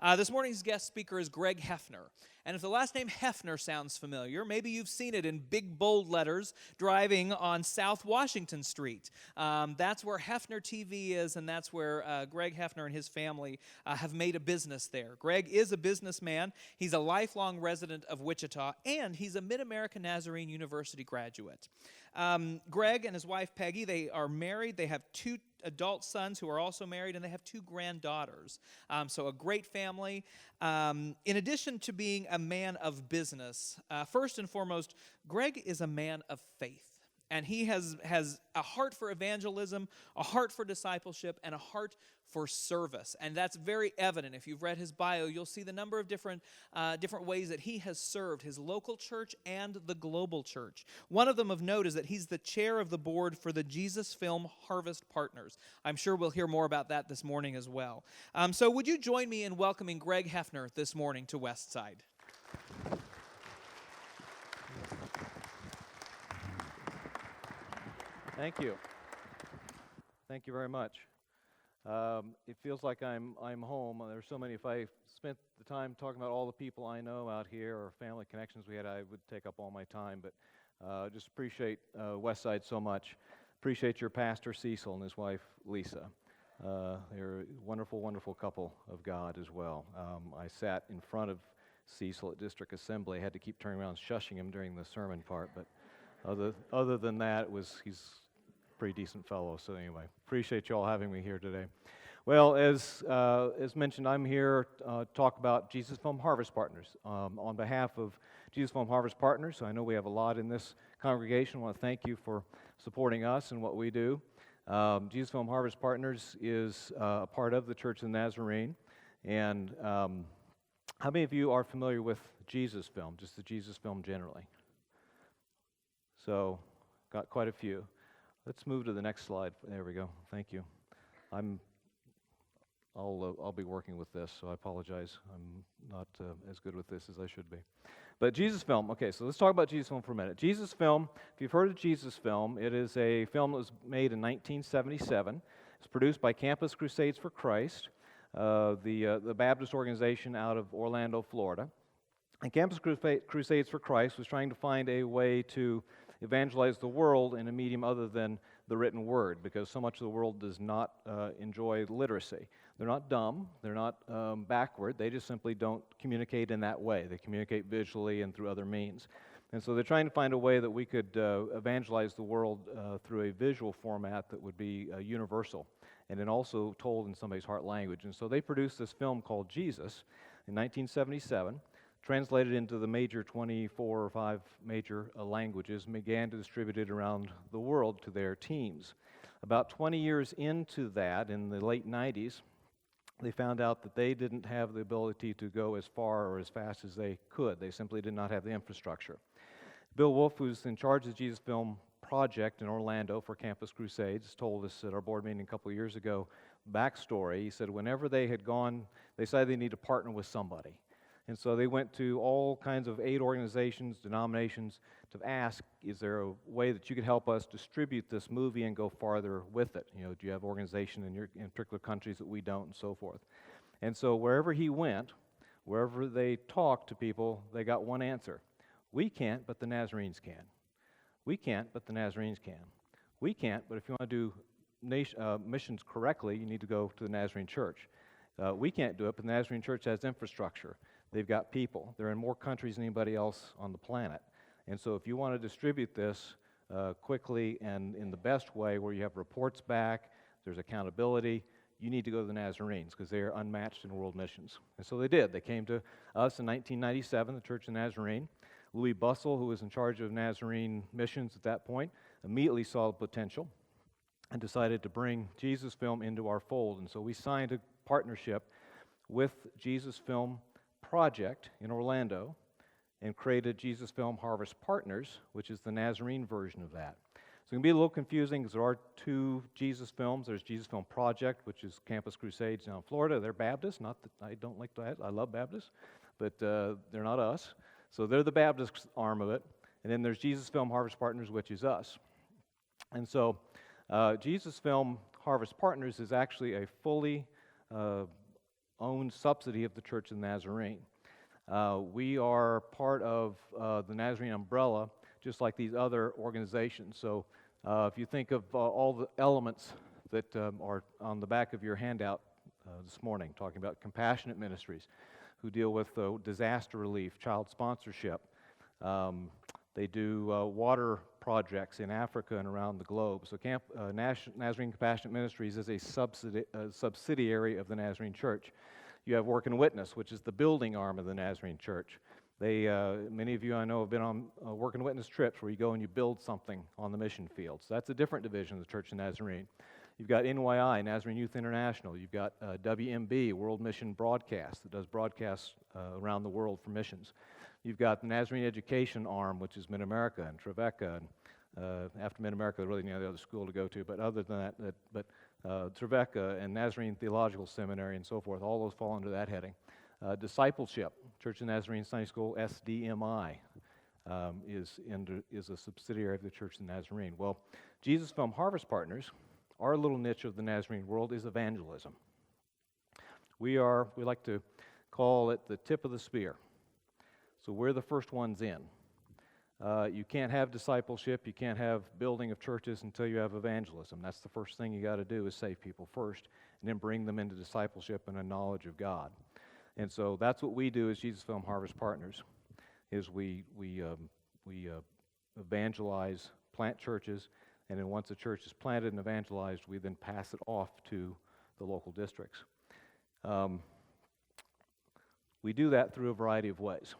This morning's guest speaker is Greg Hephner. And if the last name Hephner sounds familiar, maybe you've seen it in big, bold letters driving on South Washington Street. That's where Hephner TV is, and that's where Greg Hephner and his family have made a business there. Greg is a businessman. He's a lifelong resident of Wichita, and he's a Mid-American Nazarene University graduate. Greg and his wife Peggy, they are married. They have two adult sons who are also married, and they have two granddaughters. So a great family. In addition to being a man of business, first and foremost, Greg is a man of faith. And he has a heart for evangelism, a heart for discipleship, and a heart for service. And that's very evident. If you've read his bio, you'll see the number of different ways that he has served his local church and the global church. One of them of note is that he's the chair of the board for the Jesus Film Harvest Partners. I'm sure we'll hear more about that this morning as well. So would you join me in welcoming Greg Hephner this morning to Westside? Thank you. Thank you very much. It feels like I'm home. There's so many. If I spent the time talking about all the people I know out here or family connections we had, I would take up all my time. But just appreciate Westside so much. Appreciate your pastor Cecil and his wife Lisa. They're a wonderful, wonderful couple of God as well. I sat in front of Cecil at District Assembly. I had to keep turning around, shushing him during the sermon part, but other than that, he's pretty decent fellow. So anyway, appreciate you all having me here today. Well, as mentioned, I'm here to talk about Jesus Film Harvest Partners. On behalf of Jesus Film Harvest Partners, so I know we have a lot in this congregation. I want to thank you for supporting us and what we do. Jesus Film Harvest Partners is a part of the Church of the Nazarene. And how many of you are familiar with Jesus Film, just the Jesus Film generally? So, got quite a few. Let's move to the next slide. There we go. Thank you. I'll be working with this, so I apologize. I'm not as good with this as I should be. But Jesus Film. Okay, so let's talk about Jesus Film for a minute. Jesus Film. If you've heard of Jesus Film, it is a film that was made in 1977. It's produced by Campus Crusades for Christ, the Baptist organization out of Orlando, Florida. And Campus Crusades for Christ was trying to find a way to evangelize the world in a medium other than the written word, because so much of the world does not enjoy literacy. They're not dumb, they're not backward, they just simply don't communicate in that way. They communicate visually and through other means. And so they're trying to find a way that we could evangelize the world through a visual format that would be universal, and then also told in somebody's heart language. And so they produced this film called Jesus in 1977, translated into the major 24 or 5 major languages, and began to distribute it around the world to their teams. About 20 years into that, in the late 90s, they found out that they didn't have the ability to go as far or as fast as they could. They simply did not have the infrastructure. Bill Wolf, who's in charge of the Jesus Film Project in Orlando for Campus Crusades, told us at our board meeting a couple of years ago, backstory, he said whenever they had gone, they decided they need to partner with somebody. And so they went to all kinds of aid organizations, denominations, to ask, is there a way that you could help us distribute this movie and go farther with it? You know, do you have organization in particular countries that we don't, and so forth? And so wherever he went, wherever they talked to people, they got one answer. We can't, but the Nazarenes can. We can't, but the Nazarenes can. We can't, but if you want to do missions correctly, you need to go to the Nazarene Church. We can't do it, but the Nazarene Church has infrastructure. They've got people. They're in more countries than anybody else on the planet. And so if you want to distribute this quickly and in the best way, where you have reports back, there's accountability, you need to go to the Nazarenes, because they are unmatched in world missions. And so they did. They came to us in 1997, the Church of Nazarene. Louis Bussell, who was in charge of Nazarene missions at that point, immediately saw the potential and decided to bring Jesus Film into our fold. And so we signed a partnership with Jesus Film Project in Orlando and created Jesus Film Harvest Partners, which is the Nazarene version of that. So it can be a little confusing because there are two Jesus Films. There's Jesus Film Project, which is Campus Crusades down in Florida. They're Baptists. Not that I don't like that. I love Baptists, but they're not us. So they're the Baptist arm of it. And then there's Jesus Film Harvest Partners, which is us. And so Jesus Film Harvest Partners is actually a fully own subsidy of the Church of the Nazarene. We are part of the Nazarene umbrella, just like these other organizations. So if you think of all the elements that are on the back of your handout this morning, talking about compassionate ministries who deal with disaster relief, child sponsorship. They do water projects in Africa and around the globe. So Nazarene Compassionate Ministries is a subsidiary of the Nazarene Church. You have Work and Witness, which is the building arm of the Nazarene Church. Many of you I know have been on Work and Witness trips where you go and you build something on the mission field. So that's a different division of the Church of Nazarene. You've got NYI, Nazarene Youth International. You've got WMB, World Mission Broadcast, that does broadcasts around the world for missions. You've got the Nazarene Education arm, which is Mid-America and Trevecca. And after Mid-America, there really no other school to go to. But other than that, Trevecca and Nazarene Theological Seminary and so forth, all those fall under that heading. Discipleship, Church of Nazarene Sunday School, SDMI, is a subsidiary of the Church of the Nazarene. Well, Jesus Film Harvest Partners, our little niche of the Nazarene world is evangelism. We like to call it the tip of the spear. So we're the first ones in. You can't have discipleship, you can't have building of churches until you have evangelism. That's the first thing you got to do is save people first, and then bring them into discipleship and a knowledge of God. And so that's what we do as Jesus Film Harvest Partners, is we evangelize, plant churches, and then once a church is planted and evangelized, we then pass it off to the local districts. We do that through a variety of ways.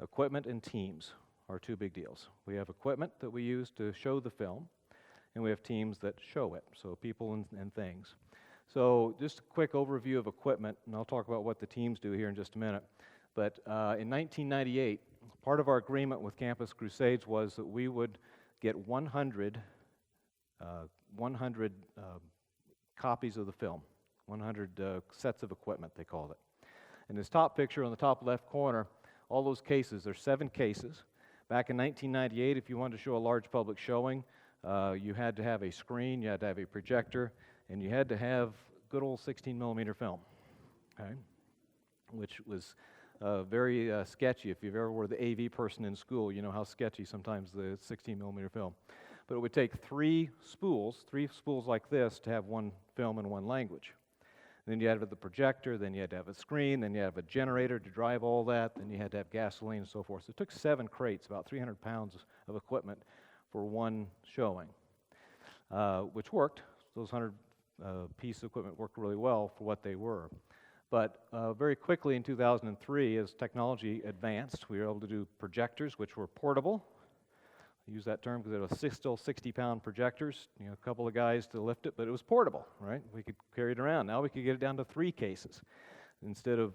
Equipment and teams are two big deals. We have equipment that we use to show the film, and we have teams that show it, so people and things. So just a quick overview of equipment, and I'll talk about what the teams do here in just a minute. But in 1998, part of our agreement with Campus Crusades was that we would get 100 copies of the film, 100 sets of equipment, they called it. In this top picture on the top left corner, all those cases, there's 7 cases. Back in 1998, if you wanted to show a large public showing, you had to have a screen, you had to have a projector, and you had to have good old 16mm film, okay? Which was very sketchy. If you've ever were the AV person in school, you know how sketchy sometimes the 16mm film. But it would take 3 spools like this, to have one film in one language. Then you had to have the projector, then you had to have a screen, then you had to have a generator to drive all that, then you had to have gasoline and so forth. So it took 7 crates, about 300 pounds of equipment for one showing, which worked. Those 100 pieces of equipment worked really well for what they were. But very quickly in 2003, as technology advanced, we were able to do projectors, which were portable. I use that term because they were still 60-pound projectors, a couple of guys to lift it, but it was portable, right? We could carry it around. Now we could get it down to 3 cases. Instead of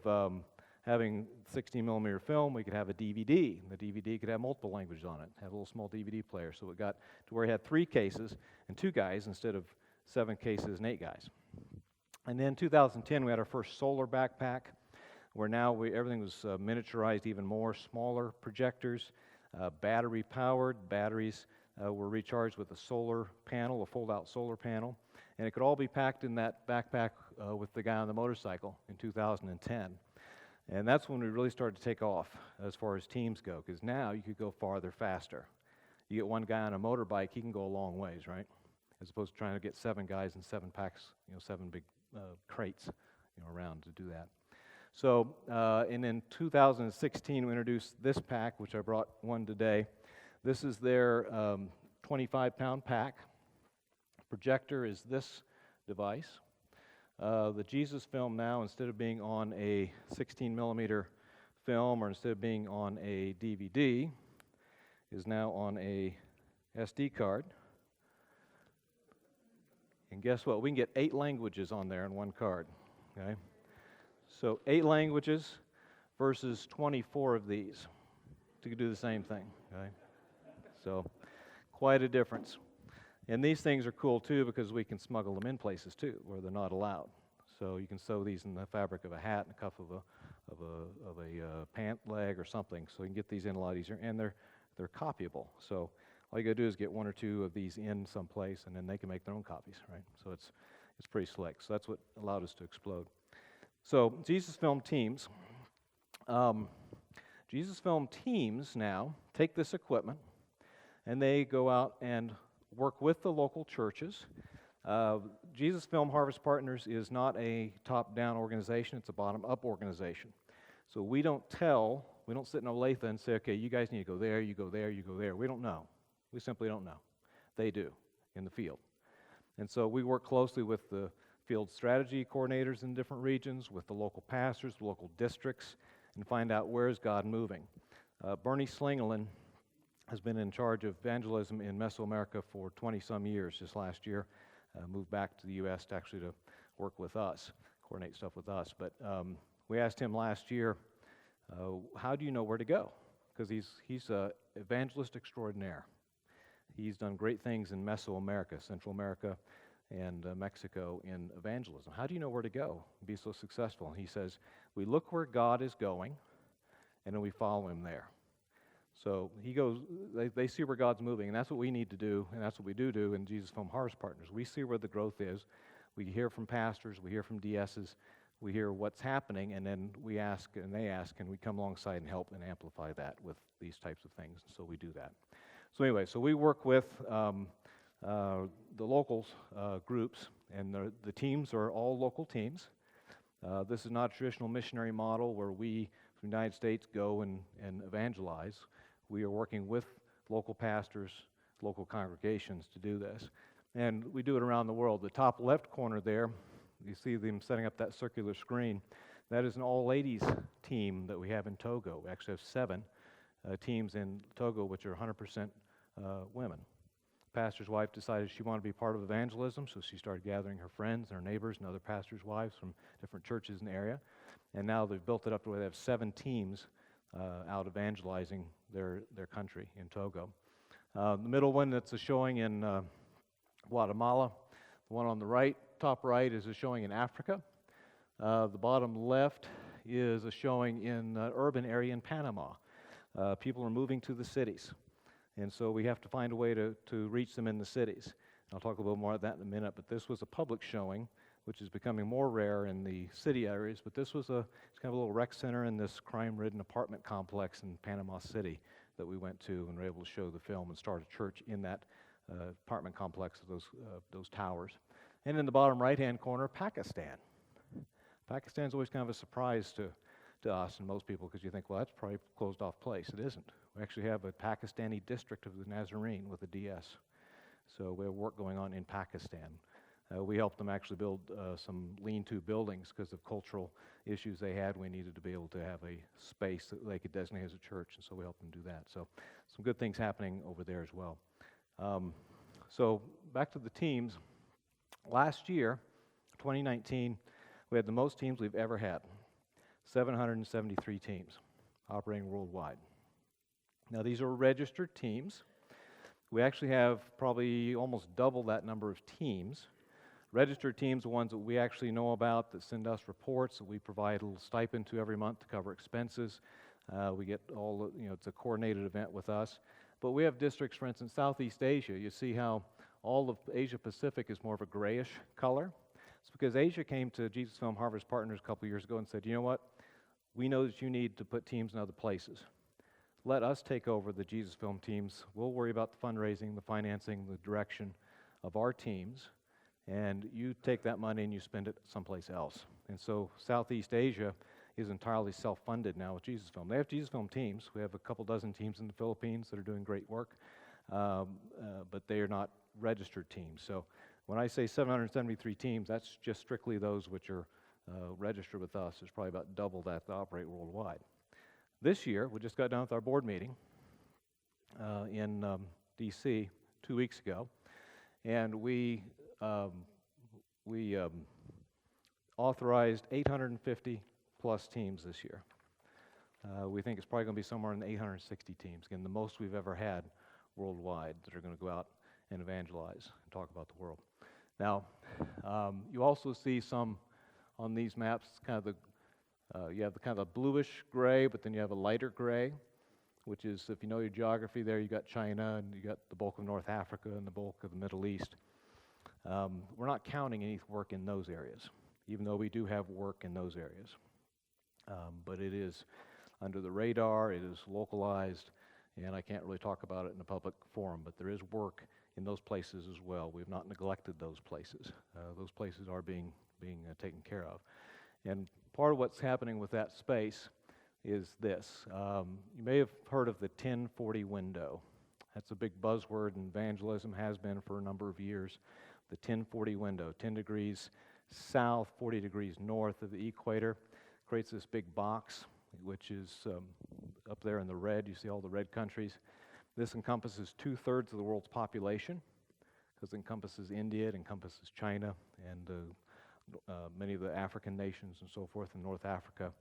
having 16mm film, we could have a DVD. The DVD could have multiple languages on it, have a little small DVD player. So it got to where we had 3 cases and 2 guys instead of 7 cases and 8 guys. And then in 2010, we had our first solar backpack, where now everything was miniaturized even more, smaller projectors, battery-powered. Batteries were recharged with a solar panel, a fold-out solar panel, and it could all be packed in that backpack with the guy on the motorcycle in 2010. And that's when we really started to take off as far as teams go, because now you could go farther, faster. You get one guy on a motorbike, he can go a long ways, right? As opposed to trying to get 7 guys in 7 packs, 7 big crates, around to do that. So, and in 2016, we introduced this pack, which I brought one today. This is their 25-pound pack. Projector is this device. The Jesus film now, instead of being on a 16mm film or instead of being on a DVD, is now on a SD card. And guess what? We can get 8 languages on there in one card, okay? So 8 languages versus 24 of these to do the same thing, okay? So quite a difference. And these things are cool too because we can smuggle them in places too where they're not allowed. So you can sew these in the fabric of a hat and a cuff of a pant leg or something. So you can get these in a lot easier, and they're copyable. So all you got to do is get 1 or 2 of these in someplace, and then they can make their own copies, right? So It's pretty slick. So that's what allowed us to explode. So Jesus Film teams. Jesus Film teams now take this equipment and they go out and work with the local churches. Jesus Film Harvest Partners is not a top-down organization, it's a bottom-up organization. So we don't sit in Olathe and say, okay, you guys need to go there, you go there, you go there. We don't know. We simply don't know. They do in the field. And so we work closely with the field strategy coordinators in different regions, with the local pastors, the local districts, and find out where is God moving. Bernie Slingelin has been in charge of evangelism in Mesoamerica for 20-some years. Just last year, moved back to the U.S. to actually to work with us, coordinate stuff with us. But we asked him last year, how do you know where to go? Because he's an evangelist extraordinaire. He's done great things in Mesoamerica, Central America, and Mexico in evangelism. How do you know where to go and be so successful? And he says, we look where God is going, and then we follow him there. So he goes, they see where God's moving, and that's what we need to do, and that's what we do in Jesus Film Harvest Partners. We see where the growth is. We hear from pastors, we hear from DSs, we hear what's happening, and then we ask, and they ask, and we come alongside and help and amplify that with these types of things, and so we do that. So anyway, so we work with the locals groups, and the teams are all local teams. This is not a traditional missionary model where we, from the United States, go and evangelize. We are working with local pastors, local congregations to do this. And we do it around the world. The top left corner there, you see them setting up that circular screen. That is an all-ladies team that we have in Togo. We actually have 7 teams in Togo, which are 100% women. Pastor's wife decided she wanted to be part of evangelism, so she started gathering her friends, her neighbors, and other pastors' wives from different churches in the area. And now they've built it up to where they have 7 teams out evangelizing their country in Togo. The middle one, that's a showing in Guatemala. The one on the right, top right, is a showing in Africa. The bottom left is a showing in an urban area in Panama. People are moving to the cities, and so we have to find a way to reach them in the cities. I'll talk a little more about that in a minute, but this was a public showing, which is becoming more rare in the city areas, but this was it's kind of a little rec center in this crime-ridden apartment complex in Panama City that we went to and were able to show the film and start a church in that apartment complex of those towers. And in the bottom right-hand corner, Pakistan. Pakistan's always kind of a surprise to us and most people, because you think, well, that's probably a closed-off place. It isn't. We actually have a Pakistani district of the Nazarene with a DS. So we have work going on in Pakistan. We helped them actually build some lean-to buildings because of cultural issues they had. We needed to be able to have a space that they could designate as a church, and so we helped them do that. So some good things happening over there as well. So back to the teams. Last year, 2019, we had the most teams we've ever had, 773 teams operating worldwide. Now, these are registered teams. We actually have probably almost double that number of teams. Registered teams are ones that we actually know about, that send us reports, that we provide a little stipend to every month to cover expenses. We get it's a coordinated event with us. But we have districts, for instance, Southeast Asia. You see how all of Asia Pacific is more of a grayish color? It's because Asia came to Jesus Film Harvest Partners a couple years ago and said, you know what? We know that you need to put teams in other places. Let us take over the Jesus Film teams. We'll worry about the fundraising, the financing, the direction of our teams, and you take that money and you spend it someplace else. And so Southeast Asia is entirely self-funded now with Jesus Film. They have Jesus Film teams. We have a couple dozen teams in the Philippines that are doing great work, but they are not registered teams. So when I say 773 teams, that's just strictly those which are registered with us. There's probably about double that operate worldwide. This year, we just got done with our board meeting in D.C. 2 weeks ago, and we authorized 850 plus teams this year. We think it's probably going to be somewhere in the 860 teams, again, the most we've ever had worldwide that are going to go out and evangelize and talk about the world. Now, you also see some on these maps, kind of you have the kind of bluish gray, but then you have a lighter gray, which is, if you know your geography there, you got China, and you got the bulk of North Africa and the bulk of the Middle East. We're not counting any work in those areas, even though we do have work in those areas. But it is under the radar, it is localized, and I can't really talk about it in a public forum, but there is work in those places as well. We've not neglected those places. Those places are being taken care of. And part of what's happening with that space is this. You may have heard of the 1040 window. That's a big buzzword in evangelism, has been for a number of years. The 1040 window, 10 degrees south, 40 degrees north of the equator, creates this big box, which is up there in the red. You see all the red countries. This encompasses 2/3 of the world's population, because it encompasses India, it encompasses China, and many of the African nations and so forth in North Africa.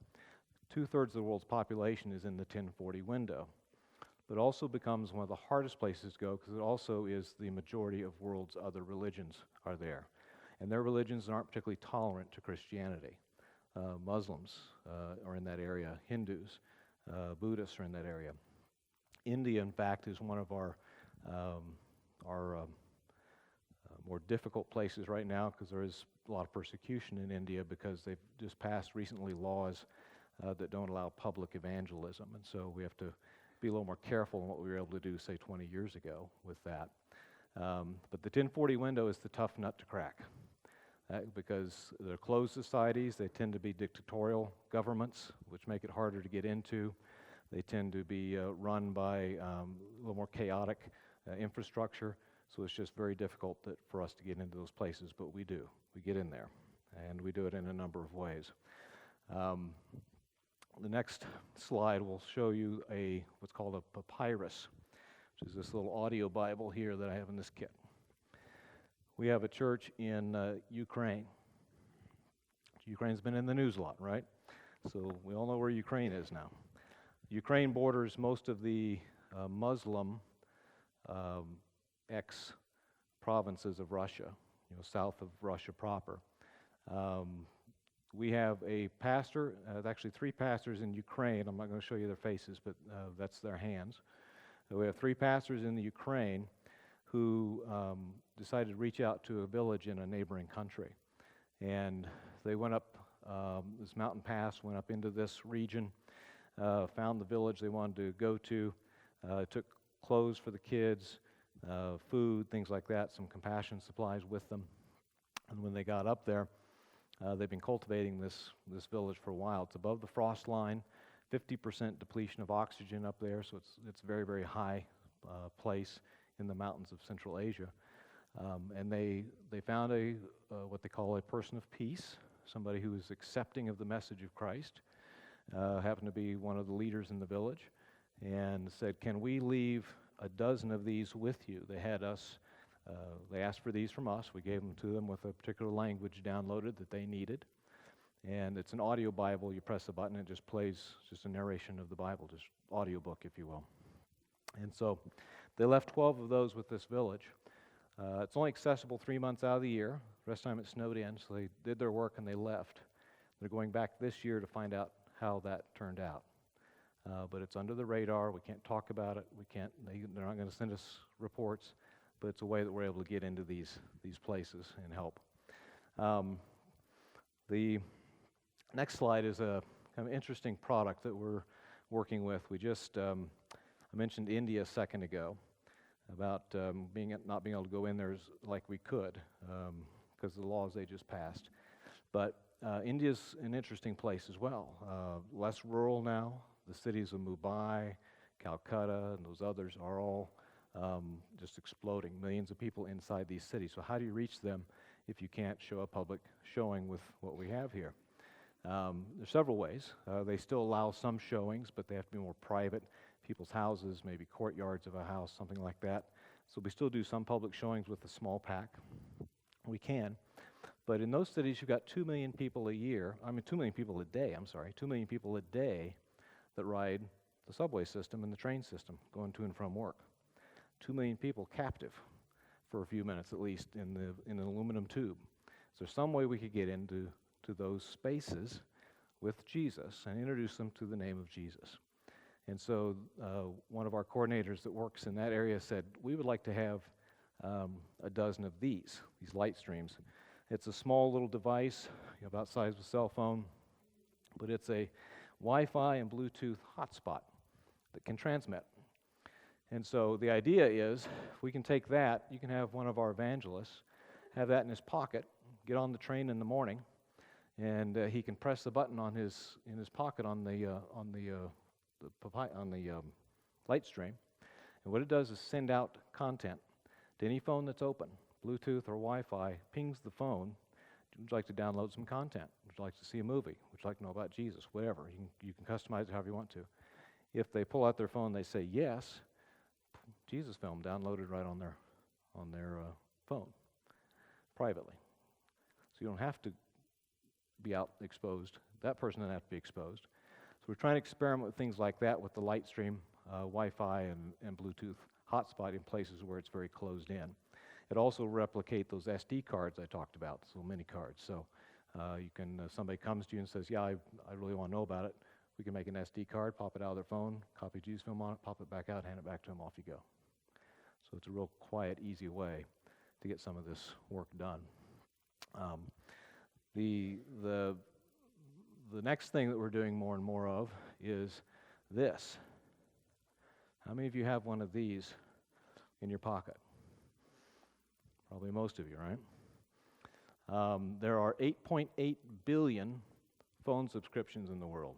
2/3 of the world's population is in the 1040 window. But also becomes one of the hardest places to go, because it also is the majority of world's other religions are there. And their religions aren't particularly tolerant to Christianity. Muslims are in that area, Hindus, Buddhists are in that area. India, in fact, is one of our more difficult places right now, because there is a lot of persecution in India, because they've just passed recently laws that don't allow public evangelism. And so we have to be a little more careful in what we were able to do, say, 20 years ago with that. But the 1040 window is the tough nut to crack, because they're closed societies. They tend to be dictatorial governments, which make it harder to get into. They tend to be run by a little more chaotic infrastructure, so it's just very difficult for us to get into those places, but we do. We get in there, and we do it in a number of ways. The next slide will show you what's called a papyrus, which is this little audio Bible here that I have in this kit. We have a church in Ukraine. Ukraine's been in the news a lot, right? So we all know where Ukraine is now. Ukraine borders most of the Muslim ex-provinces of Russia, south of Russia proper. We have a pastor, actually 3 pastors in Ukraine. I'm not going to show you their faces, but that's their hands. So we have 3 pastors in the Ukraine who decided to reach out to a village in a neighboring country. And they went up this mountain pass, went up into this region, found the village they wanted to go to, took clothes for the kids, food, things like that, some compassion supplies with them. And when they got up there, they've been cultivating this village for a while. It's above the frost line, 50% depletion of oxygen up there, so it's a very, very high place in the mountains of Central Asia. And they found what they call a person of peace, somebody who is accepting of the message of Christ, happened to be one of the leaders in the village, and said, "Can we leave a dozen of these with you?" They had us. They asked for these from us. We gave them to them with a particular language downloaded that they needed. And it's an audio Bible. You press the button, and it just plays just a narration of the Bible, just audiobook, if you will. And so they left 12 of those with this village. It's only accessible 3 months out of the year. The rest of the time it snowed in, so they did their work and they left. They're going back this year to find out how that turned out. But it's under the radar. We can't talk about it. They're not going to send us reports. But it's a way that we're able to get into these places and help. The next slide is a kind of interesting product that we're working with. We just, I mentioned India a second ago about not being able to go in there like we could because of the laws they just passed. But India's an interesting place as well. Less rural now. The cities of Mumbai, Calcutta, and those others are all just exploding, millions of people inside these cities. So how do you reach them if you can't show a public showing with what we have here? There's several ways. They still allow some showings, but they have to be more private. People's houses, maybe courtyards of a house, something like that. So we still do some public showings with a small pack. We can. But in those cities, you've got 2 million people a day, 2 million people a day that ride the subway system and the train system going to and from work. 2 million people captive for a few minutes at least in an aluminum tube. Is there some way we could get into those spaces with Jesus and introduce them to the name of Jesus? And so one of our coordinators that works in that area said, we would like to have a dozen of these light streams. It's a small little device, about the size of a cell phone, but it's a Wi-Fi and Bluetooth hotspot that can transmit. And so the idea is, if we can take that, you can have one of our evangelists have that in his pocket, get on the train in the morning, and he can press the button in his pocket on the light stream, and what it does is send out content to any phone that's open, Bluetooth or Wi-Fi, pings the phone. Would you like to download some content? Would you like to see a movie? Would you like to know about Jesus? Whatever. You can customize it however you want to. If they pull out their phone, they say yes, Jesus film downloaded right on their phone privately. So you don't have to be out exposed. That person doesn't have to be exposed. So we're trying to experiment with things like that with the light stream, Wi-Fi and Bluetooth hotspot in places where it's very closed in. It also replicate those SD cards I talked about, so mini cards. So you can, somebody comes to you and says, yeah, I really want to know about it. We can make an SD card, pop it out of their phone, copy Jesus film on it, pop it back out, hand it back to them, off you go. So it's a real quiet, easy way to get some of this work done. The next thing that we're doing more and more of is this. How many of you have one of these in your pocket? Probably most of you, right? There are 8.8 billion phone subscriptions in the world.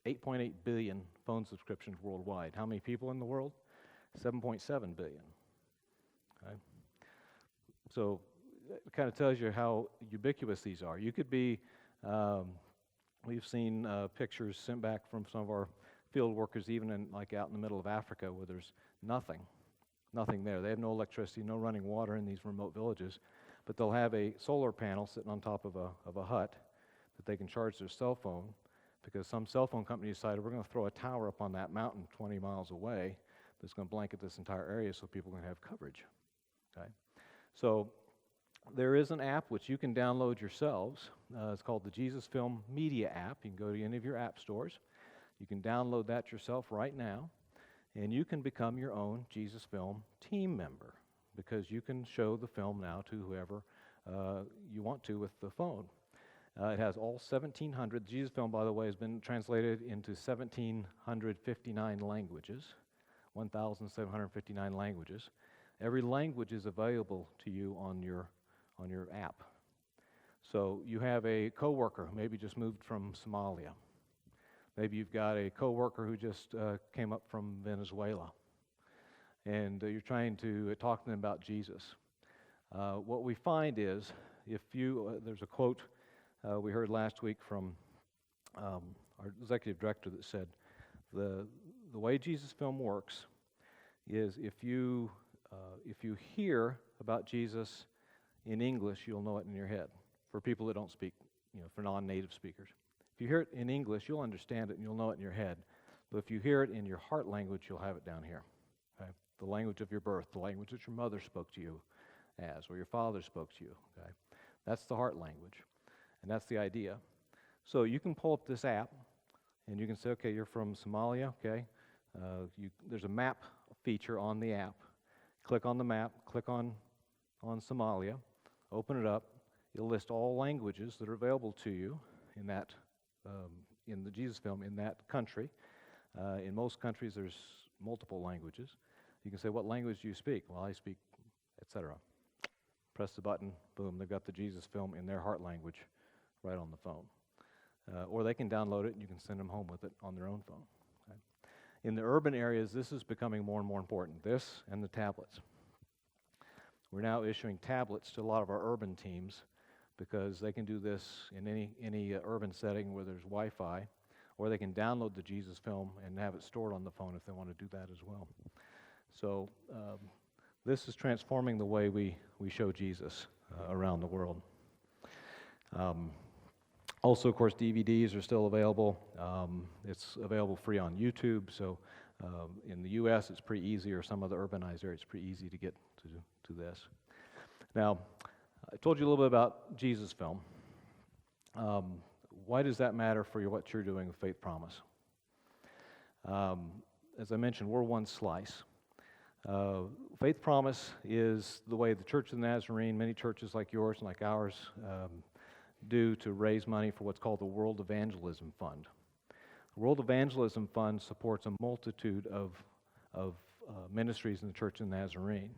8.8 billion phone subscriptions worldwide. How many people in the world? 7.7 billion. Okay? So it kind of tells you how ubiquitous these are. You could be, we've seen pictures sent back from some of our field workers, even out in the middle of Africa, where there's nothing there. They have no electricity, no running water in these remote villages, but they'll have a solar panel sitting on top of a hut that they can charge their cell phone, because some cell phone company decided we're going to throw a tower up on that mountain 20 miles away that's going to blanket this entire area so people can have coverage. Okay? So there is an app which you can download yourselves. It's called the Jesus Film Media app. You can go to any of your app stores. You can download that yourself right now, and you can become your own Jesus Film team member, because you can show the film now to whoever you want to with the phone. It has all 1,700. Jesus Film, by the way, has been translated into 1,759 languages, 1,759 languages. Every language is available to you on your app. So you have a coworker who maybe just moved from Somalia. Maybe you've got a coworker who just came up from Venezuela, and you're trying to talk to them about Jesus. What we find is, if you, there's a quote we heard last week from our executive director that said, the way Jesus Film works is if you hear about Jesus in English, you'll know it in your head. For people that don't speak, for non-native speakers. If you hear it in English, you'll understand it and you'll know it in your head. But if you hear it in your heart language, you'll have it down here. Okay? The language of your birth, the language that your mother spoke to you as, or your father spoke to you. Okay? That's the heart language. And that's the idea. So you can pull up this app, and you can say, okay, you're from Somalia, okay? There's a map feature on the app. Click on the map, click on Somalia, open it up. It'll list all languages that are available to you in that, in the Jesus Film in that country. In most countries, there's multiple languages. You can say, what language do you speak? Well, I speak, etc. Press the button, boom, they've got the Jesus Film in their heart language right on the phone. Or they can download it and you can send them home with it on their own phone. Okay? In the urban areas, this is becoming more and more important, this and the tablets. We're now issuing tablets to a lot of our urban teams because they can do this in any urban setting where there's Wi-Fi, or they can download the Jesus Film and have it stored on the phone if they want to do that as well. So this is transforming the way we show Jesus around the world. Also, of course, DVDs are still available. It's available free on YouTube, so in the U.S. it's pretty easy, or some other urbanized areas, it's pretty easy to get to this. Now, I told you a little bit about Jesus Film. Why does that matter for what you're doing with Faith Promise? As I mentioned, we're one slice. Faith Promise is the way the Church of the Nazarene, many churches like yours and like ours, do to raise money for what's called the World Evangelism Fund. The World Evangelism Fund supports a multitude of ministries in the Church of the Nazarene.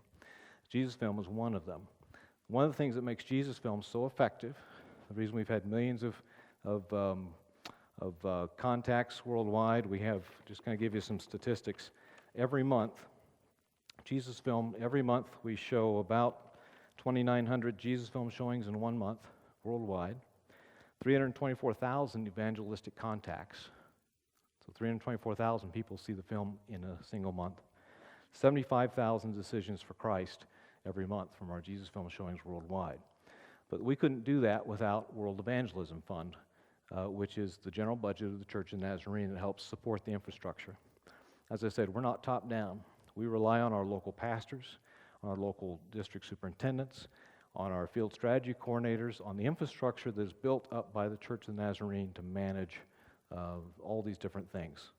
Jesus Film is one of them. One of the things that makes Jesus Film so effective, the reason we've had millions of contacts worldwide, we have, just kind of give you some statistics, every month, Jesus Film, every month we show about 2,900 Jesus Film showings in 1 month worldwide, 324,000 evangelistic contacts. So 324,000 people see the film in a single month. 75,000 decisions for Christ every month from our Jesus Film showings worldwide. But we couldn't do that without World Evangelism Fund, which is the general budget of the Church of the Nazarene that helps support the infrastructure. As I said, we're not top down. We rely on our local pastors, on our local district superintendents, on our field strategy coordinators, on the infrastructure that is built up by the Church of the Nazarene to manage all these different things,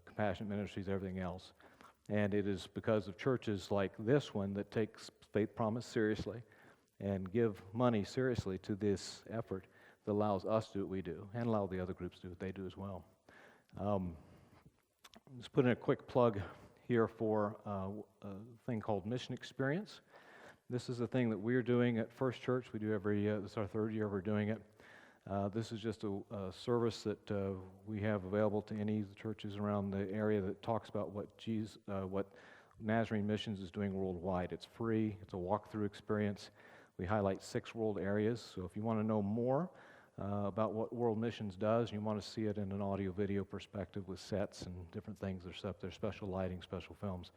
compassionate ministries, everything else. And it is because of churches like this one that takes Faith Promise seriously and give money seriously to this effort that allows us to do what we do and allow the other groups to do what they do as well. Just put in a quick plug here for a thing called Mission Experience. This is a thing that we're doing at First Church. We do every year. This is our third year we're doing it. This is just a service that we have available to any of the churches around the area that talks about what Nazarene Missions is doing worldwide. It's free. It's a walkthrough experience. We highlight 6 world areas. So if you want to know more about what World Missions does, and you want to see it in an audio-video perspective with sets and different things that are set up there, special lighting, special films,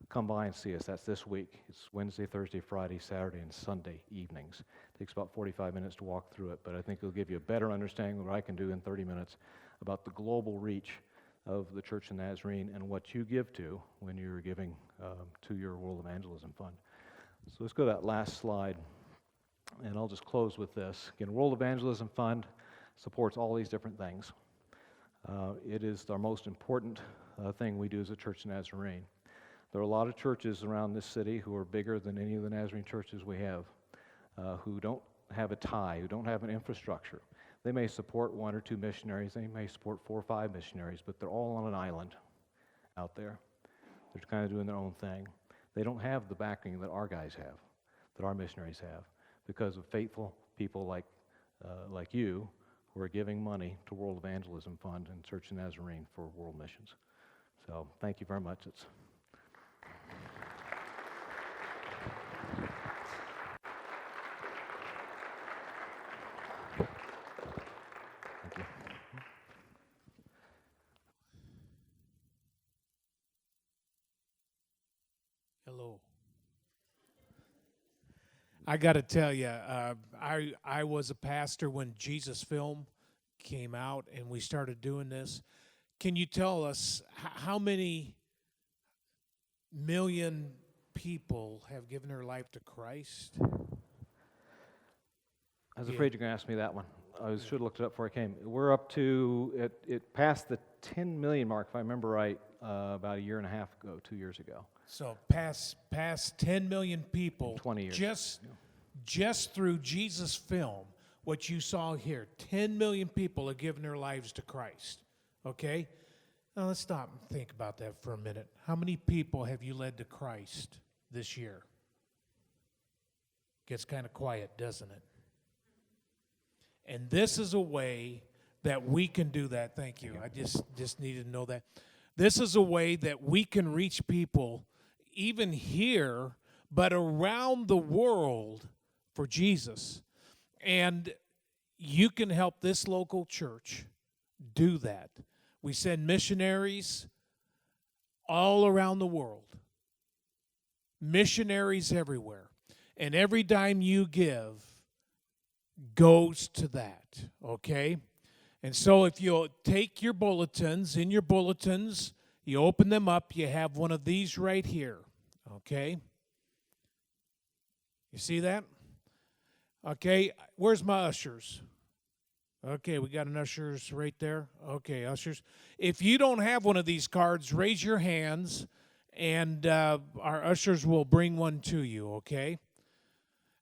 come by and see us. That's this week. It's Wednesday, Thursday, Friday, Saturday, and Sunday evenings. It takes about 45 minutes to walk through it, but I think it'll give you a better understanding of what I can do in 30 minutes about the global reach of the Church of Nazarene and what you give to when you're giving to your World Evangelism Fund. So let's go to that last slide. And I'll just close with this. Again, World Evangelism Fund supports all these different things. It is our most important thing we do as a Church of Nazarene. There are a lot of churches around this city who are bigger than any of the Nazarene churches we have, who don't have a tie, who don't have an infrastructure. They may support 1 or 2 missionaries, they may support 4 or 5 missionaries, but they're all on an island out there. They're kind of doing their own thing. They don't have the backing that our guys have, that our missionaries have, because of faithful people like you who are giving money to World Evangelism Fund and Church of Nazarene for world missions. So thank you very much. Thank you. Hello. I got to tell you, I was a pastor when Jesus Film came out and we started doing this. Can you tell us how many million people have given their life to Christ? I was afraid you're going to ask me that one. I should have looked it up before I came. We're up to, it passed the 10 million mark, if I remember right, about 1.5 years ago, 2 years ago. So past 10 million people. 20 years. Just through Jesus Film, what you saw here, 10 million people have given their lives to Christ. Okay? Now let's stop and think about that for a minute. How many people have you led to Christ this year? Gets kind of quiet, doesn't it? And this is a way that we can do that. Thank you. I just needed to know that. This is a way that we can reach people even here, but around the world for Jesus. And you can help this local church do that. We send missionaries all around the world, missionaries everywhere. And every dime you give goes to that, okay? And so if you'll take your bulletins, in your bulletins, you open them up, you have one of these right here, okay? You see that? Okay, where's my ushers? Okay, we got an ushers right there. Okay, ushers. If you don't have one of these cards, raise your hands, and our ushers will bring one to you, okay?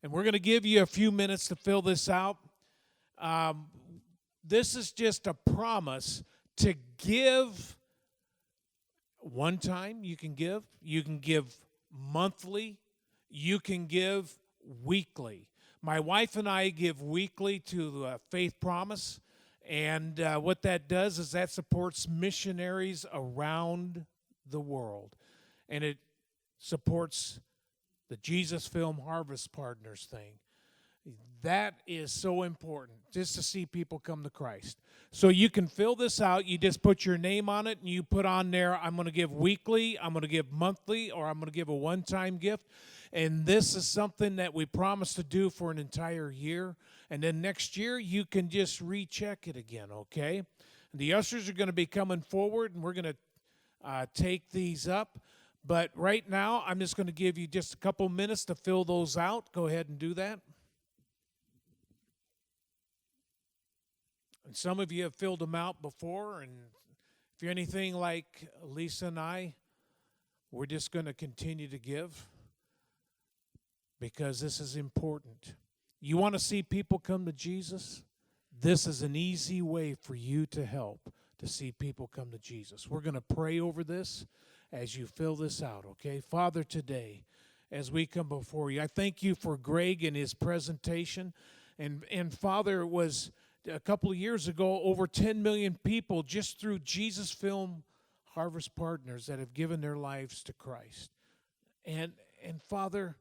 And we're going to give you a few minutes to fill this out. This is just a promise to give one time. You can give monthly, you can give weekly. My wife and I give weekly to Faith Promise, and what that does is that supports missionaries around the world, and it supports the Jesus Film Harvest Partners thing. That is so important, just to see people come to Christ. So you can fill this out. You just put your name on it, and you put on there, I'm going to give weekly, I'm going to give monthly, or I'm going to give a one-time gift. And this is something that we promise to do for an entire year. And then next year, you can just recheck it again, okay? The ushers are going to be coming forward, and we're going to take these up. But right now, I'm just going to give you just a couple minutes to fill those out. Go ahead and do that. And some of you have filled them out before, and if you're anything like Lisa and I, we're just going to continue to give because this is important. You want to see people come to Jesus? This is an easy way for you to help to see people come to Jesus. We're going to pray over this as you fill this out, okay? Father, today, as we come before you, I thank you for Greg and his presentation. And Father, it was a couple of years ago, over 10 million people just through Jesus Film Harvest Partners that have given their lives to Christ. And Father,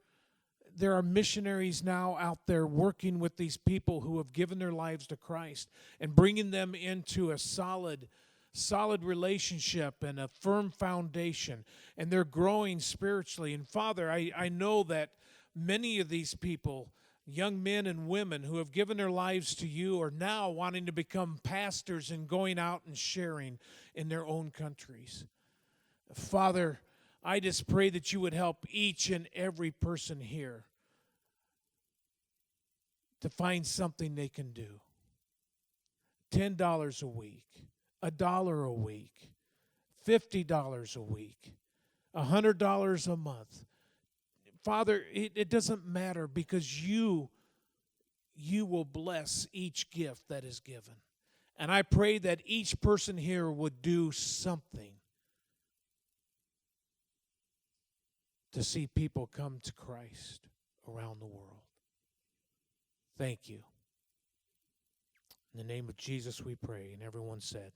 there are missionaries now out there working with these people who have given their lives to Christ and bringing them into a solid relationship and a firm foundation, and they're growing spiritually. And Father, I know that many of these people, young men and women who have given their lives to you, are now wanting to become pastors and going out and sharing in their own countries. Father, I just pray that you would help each and every person here to find something they can do. $10 a week, $1 a week, $50 a week, $100 a month. Father, it doesn't matter, because you will bless each gift that is given. And I pray that each person here would do something to see people come to Christ around the world. Thank you. In the name of Jesus we pray, and everyone said,